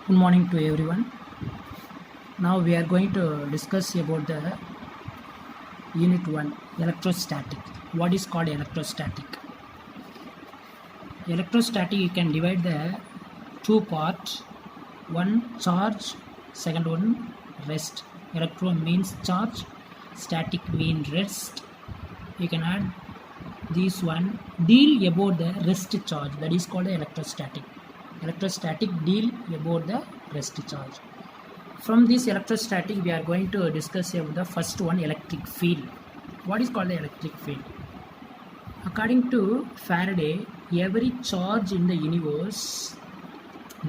Good morning to everyone. Now we are going to discuss about the unit 1 electrostatic. What is called electrostatic? Electrostatic, you can divide the two parts. One charge, second one rest. Electro means charge, static means rest. You can add this one. Deal about the rest charge, that is called electrostatic. Electrostatic deal about the rest charge. From this electrostatic, we are going to discuss about the first one, electric field. What is called the electric field? According to Faraday, every charge in the universe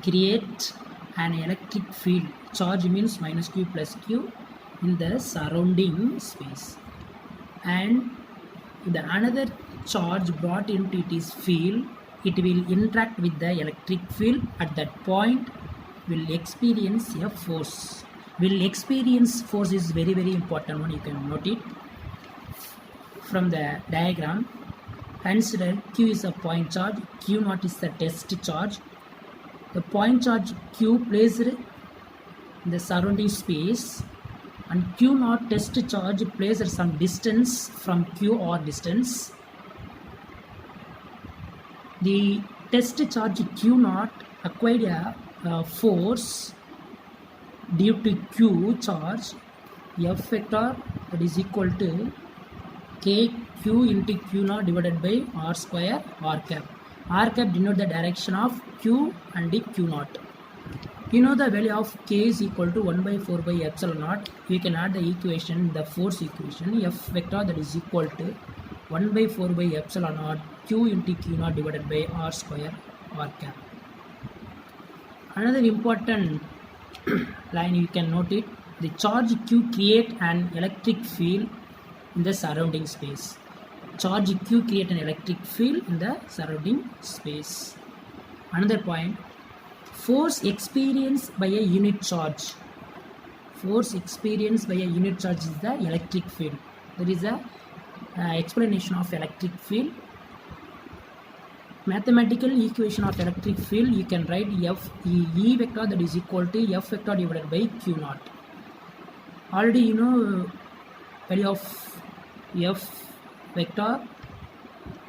creates an electric field. Charge means minus q plus q in the surrounding space, and the another charge brought into it is field. It will interact with the electric field. At that point, will experience a force. Will experience force is very important one. You can note it from the diagram. Consider q is a point charge, q naught is the test charge. The point charge q placed in the surrounding space, and q naught test charge placed at some distance from q or distance. The test charge q naught acquired a force due to q charge F vector, that is equal to kq into q naught divided by r square r cap. R cap denote the direction of q and the q naught. You know the value of k is equal to 1 by 4 by epsilon naught. You can add the equation, the force equation, F vector, that is equal to 1 by 4 by epsilon naught q into q naught divided by r square r cap. Another important line, you can note it. The charge q create an electric field in the surrounding space. Charge q create an electric field in the surrounding space. Another point, force experienced by a unit charge. Force experienced by a unit charge is the electric field. There is a explanation of electric field. Mathematical equation of electric field, you can write E vector, that is equal to F vector divided by q naught. Already you know value of F vector.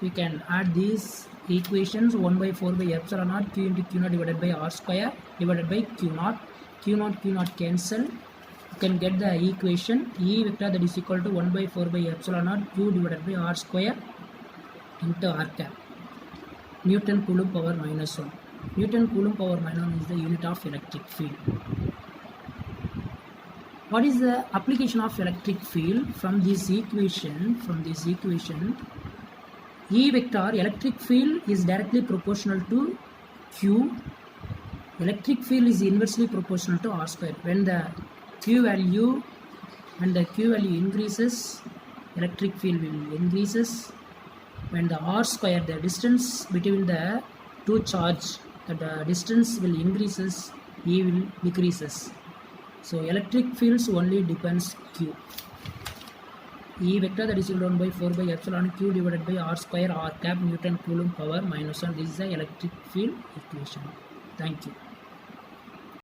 We can add these equations, 1 by 4 by epsilon naught q into q naught divided by r square divided by q naught. Q naught cancel. You can get the equation E vector, that is equal to 1 by 4 by epsilon naught q divided by r square into r cap. Newton Coulomb power minus 1. Newton Coulomb power minus 1 is the unit of electric field. What is the application of electric field? From this equation, E vector, electric field is directly proportional to q. Electric field is inversely proportional to r square. When the q value increases, electric field will increases. When the r square, the distance between the two charge, the distance will increases, E will decreases. So electric fields only depends q. E vector, that is equal to 1 by 4 by epsilon q divided by r square r cap. Newton Coulomb power minus 1. This is the electric field equation. Thank you.